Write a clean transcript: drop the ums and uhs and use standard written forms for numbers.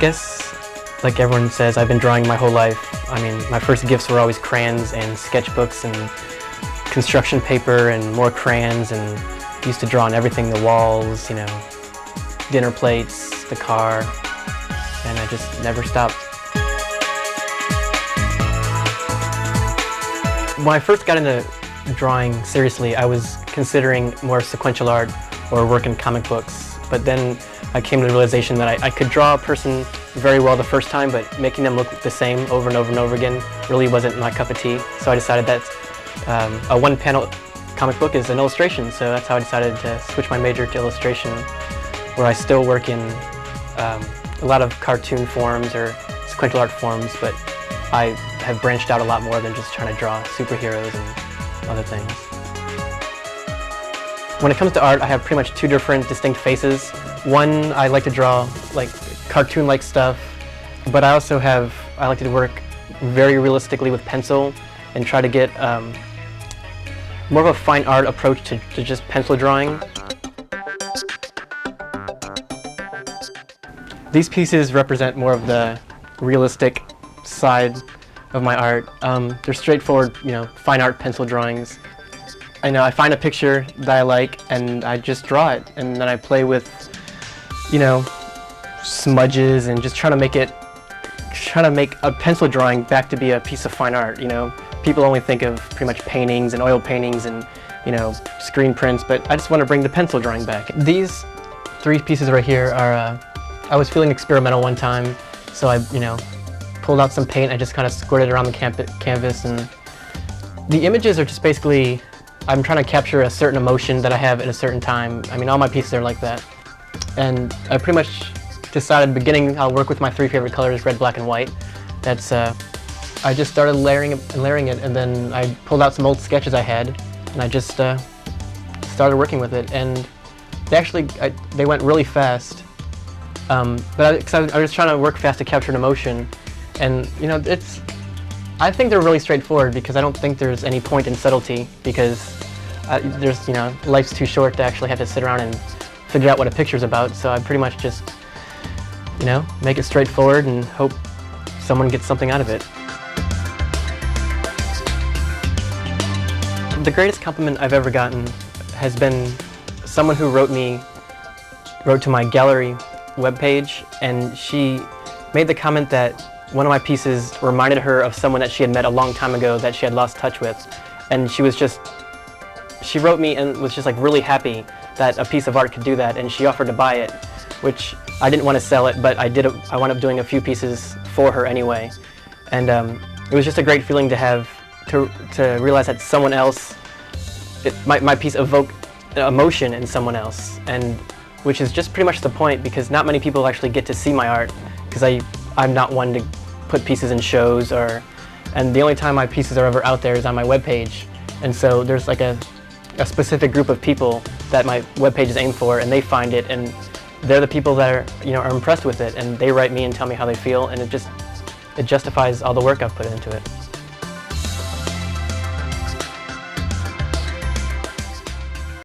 guess, like everyone says, I've been drawing my whole life. I mean, my first gifts were always crayons and sketchbooks and construction paper and more crayons, and used to draw on everything, the walls, you know, dinner plates, the car, and I just never stopped. When I first got into drawing seriously, I was considering more sequential art or work in comic books, but then I came to the realization that I could draw a person very well the first time, but making them look the same over and over and over again really wasn't my cup of tea. So I decided that a one-panel comic book is an illustration, so that's how I decided to switch my major to illustration, where I still work in a lot of cartoon forms or sequential art forms, but I have branched out a lot more than just trying to draw superheroes and other things. When it comes to art, I have pretty much two different distinct faces. One, I like to draw like cartoon-like stuff, but I like to work very realistically with pencil and try to get more of a fine art approach to just pencil drawing. These pieces represent more of the realistic side of my art. They're straightforward, you know, fine art pencil drawings. I know I find a picture that I like and I just draw it, and then I play with, you know, smudges and just trying to make a pencil drawing back to be a piece of fine art. You know, people only think of pretty much paintings and oil paintings and, you know, screen prints, but I just want to bring the pencil drawing back. These three pieces right here are, I was feeling experimental one time, so I, you know, pulled out some paint. I just kind of squirted around the canvas, and the images are just basically, I'm trying to capture a certain emotion that I have at a certain time. I mean, all my pieces are like that. And I pretty much decided at the beginning I'll work with my three favorite colors, red, black, and white. That's, I just started layering it, and then I pulled out some old sketches I had, and I just started working with it. And they actually, they went really fast. But I was trying to work fast to capture an emotion. And, you know, I think they're really straightforward because I don't think there's any point in subtlety, because there's, you know, life's too short to actually have to sit around and figure out what a picture's about. So I pretty much just, you know, make it straightforward and hope someone gets something out of it. The greatest compliment I've ever gotten has been someone who wrote to my gallery webpage, and she made the comment that one of my pieces reminded her of someone that she had met a long time ago that she had lost touch with. And she wrote me and was just like really happy that a piece of art could do that, and she offered to buy it, which I didn't want to sell it, but I wound up doing a few pieces for her anyway. And it was just a great feeling to have, to realize that someone else, my piece evoked emotion in someone else, and which is just pretty much the point, because not many people actually get to see my art, because I'm not one to put pieces in shows, and the only time my pieces are ever out there is on my webpage. And so there's like a specific group of people that my webpage is aimed for, and they find it, and they're the people that are, you know, are impressed with it, and they write me and tell me how they feel, and it justifies all the work I've put into it.